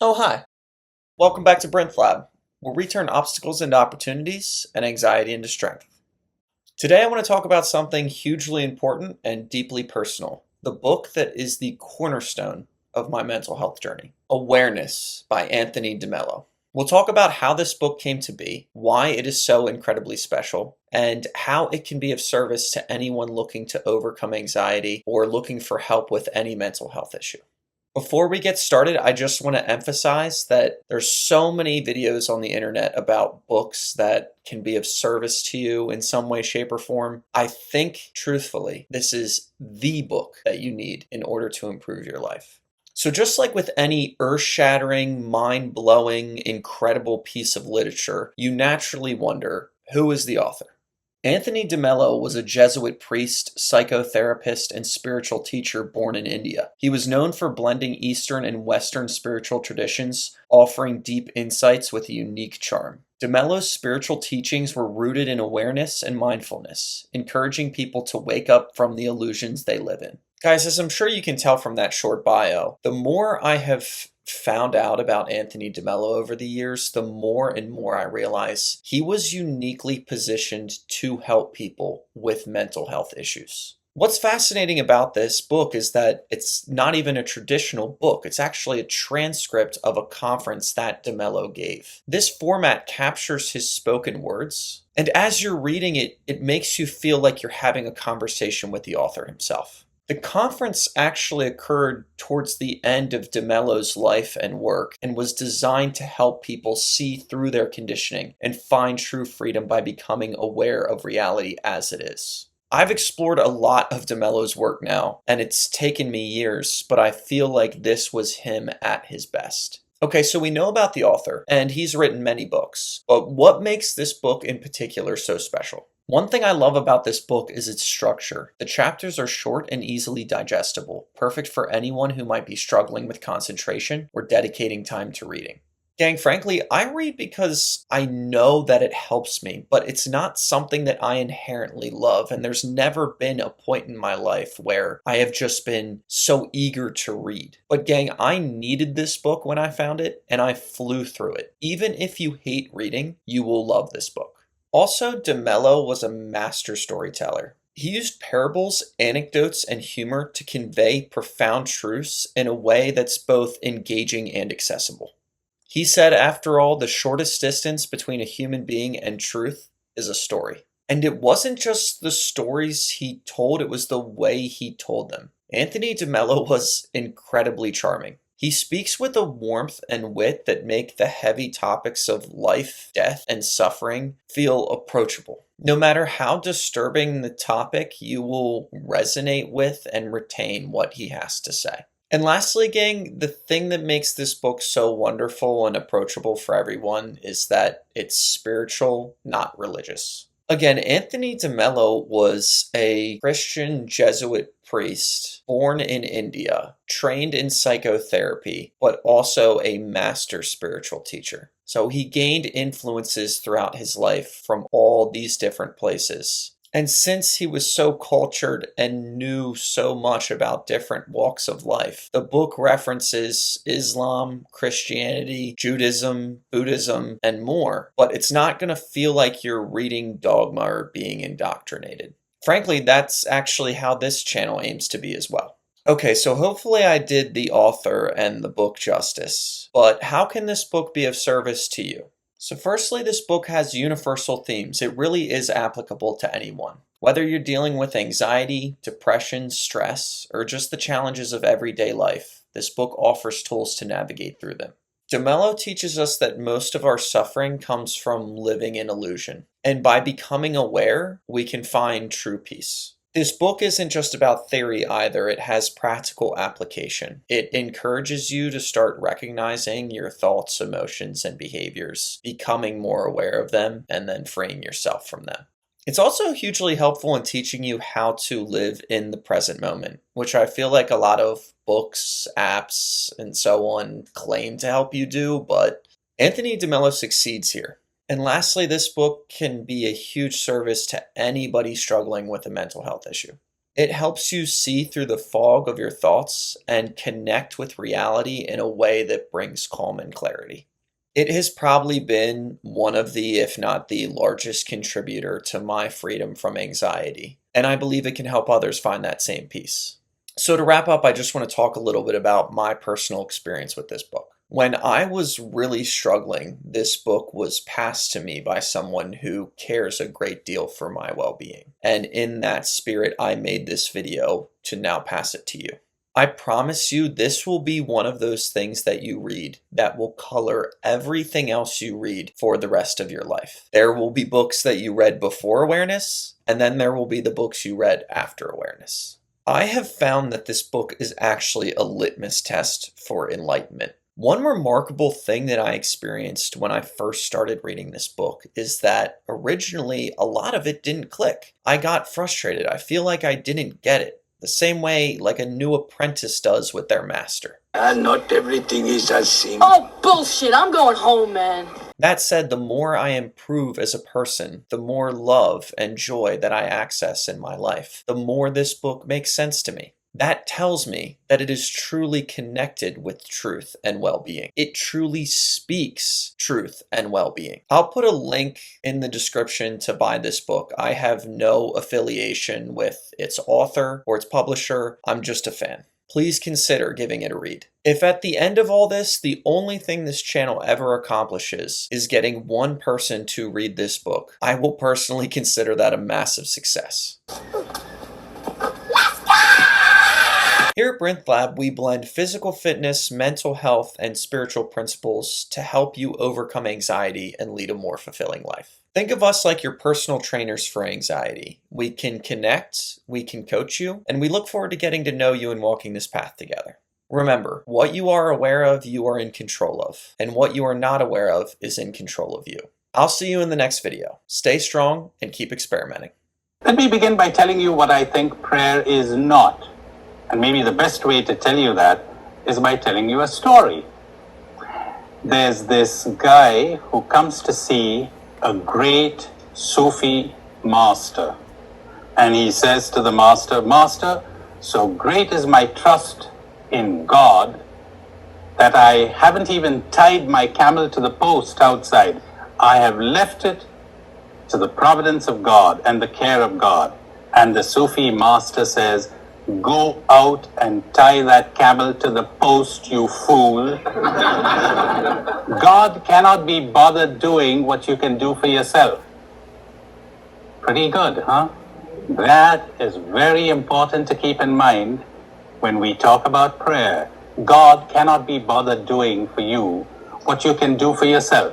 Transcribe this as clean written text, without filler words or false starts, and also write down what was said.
Oh, hi. Welcome back to Brent Lab, where we turn obstacles into opportunities and anxiety into strength. Today, I want to talk about something hugely important and deeply personal, the book that is the cornerstone of my mental health journey, Awareness by Anthony De Mello. We'll talk about how this book came to be, why it is so incredibly special, and how it can be of service to anyone looking to overcome anxiety or looking for help with any mental health issue. Before we get started, I just want to emphasize that there's so many videos on the internet about books that can be of service to you in some way, shape, or form. I think, truthfully, this is the book that you need in order to improve your life. So just like with any earth-shattering, mind-blowing, incredible piece of literature, you naturally wonder, who is the author? Anthony De Mello was a Jesuit priest, psychotherapist, and spiritual teacher born in India. He was known for blending Eastern and Western spiritual traditions, offering deep insights with a unique charm. De Mello's spiritual teachings were rooted in awareness and mindfulness, encouraging people to wake up from the illusions they live in. Guys, as I'm sure you can tell from that short bio, the more I have found out about Anthony De Mello over the years, the more and more I realize he was uniquely positioned to help people with mental health issues. What's fascinating about this book is that it's not even a traditional book. It's actually a transcript of a conference that De Mello gave. This format captures his spoken words, and as you're reading it, it makes you feel like you're having a conversation with the author himself. The conference actually occurred towards the end of De Mello's life and work and was designed to help people see through their conditioning and find true freedom by becoming aware of reality as it is. I've explored a lot of De Mello's work now, and it's taken me years, but I feel like this was him at his best. Okay, so we know about the author, and he's written many books, but what makes this book in particular so special? One thing I love about this book is its structure. The chapters are short and easily digestible, perfect for anyone who might be struggling with concentration or dedicating time to reading. Gang, frankly, I read because I know that it helps me, but it's not something that I inherently love, and there's never been a point in my life where I have just been so eager to read. But gang, I needed this book when I found it, and I flew through it. Even if you hate reading, you will love this book. Also, De Mello was a master storyteller. He used parables, anecdotes, and humor to convey profound truths in a way that's both engaging and accessible. He said, after all, the shortest distance between a human being and truth is a story. And it wasn't just the stories he told, it was the way he told them. Anthony De Mello was incredibly charming. He speaks with a warmth and wit that make the heavy topics of life, death, and suffering feel approachable. No matter how disturbing the topic, you will resonate with and retain what he has to say. And lastly, gang, the thing that makes this book so wonderful and approachable for everyone is that it's spiritual, not religious. Again, Anthony De Mello was a Christian Jesuit priest born in India, trained in psychotherapy, but also a master spiritual teacher. So he gained influences throughout his life from all these different places. And since he was so cultured and knew so much about different walks of life, the book references Islam, Christianity, Judaism, Buddhism, and more. But it's not going to feel like you're reading dogma or being indoctrinated. Frankly, that's actually how this channel aims to be as well. Okay, so hopefully I did the author and the book justice. But how can this book be of service to you? So firstly, this book has universal themes. It really is applicable to anyone. Whether you're dealing with anxiety, depression, stress, or just the challenges of everyday life, this book offers tools to navigate through them. De Mello teaches us that most of our suffering comes from living in illusion. And by becoming aware, we can find true peace. This book isn't just about theory either, it has practical application. It encourages you to start recognizing your thoughts, emotions, and behaviors, becoming more aware of them, and then freeing yourself from them. It's also hugely helpful in teaching you how to live in the present moment, which I feel like a lot of books, apps, and so on claim to help you do, but Anthony De Mello succeeds here. And lastly, this book can be a huge service to anybody struggling with a mental health issue. It helps you see through the fog of your thoughts and connect with reality in a way that brings calm and clarity. It has probably been one of the, if not the largest contributor to my freedom from anxiety, and I believe it can help others find that same peace. So, to wrap up, I just want to talk a little bit about my personal experience with this book. When I was really struggling, this book was passed to me by someone who cares a great deal for my well being. And in that spirit, I made this video to now pass it to you. I promise you, this will be one of those things that you read that will color everything else you read for the rest of your life. There will be books that you read before awareness, and then there will be the books you read after awareness. I have found that this book is actually a litmus test for enlightenment. One remarkable thing that I experienced when I first started reading this book is that originally a lot of it didn't click. I got frustrated. I feel like I didn't get it. The same way like a new apprentice does with their master. And not everything is as simple. Oh, bullshit. I'm going home, man. That said, the more I improve as a person, the more love and joy that I access in my life, the more this book makes sense to me. That tells me that it is truly connected with truth and well-being. It truly speaks truth and well-being. I'll put a link in the description to buy this book. I have no affiliation with its author or its publisher. I'm just a fan. Please consider giving it a read. If at the end of all this, the only thing this channel ever accomplishes is getting one person to read this book, I will personally consider that a massive success. Here at Brinth Lab, we blend physical fitness, mental health, and spiritual principles to help you overcome anxiety and lead a more fulfilling life. Think of us like your personal trainers for anxiety. We can connect, we can coach you, and we look forward to getting to know you and walking this path together. Remember, what you are aware of, you are in control of, and what you are not aware of is in control of you. I'll see you in the next video. Stay strong and keep experimenting. Let me begin by telling you what I think prayer is not. And maybe the best way to tell you that is by telling you a story. There's this guy who comes to see a great Sufi master. And he says to the master, "Master, so great is my trust in God that I haven't even tied my camel to the post outside. I have left it to the providence of God and the care of God." And the Sufi master says, "Go out and tie that camel to the post, you fool." God cannot be bothered doing what you can do for yourself. Pretty good, huh? That is very important to keep in mind when we talk about prayer. God cannot be bothered doing for you what you can do for yourself.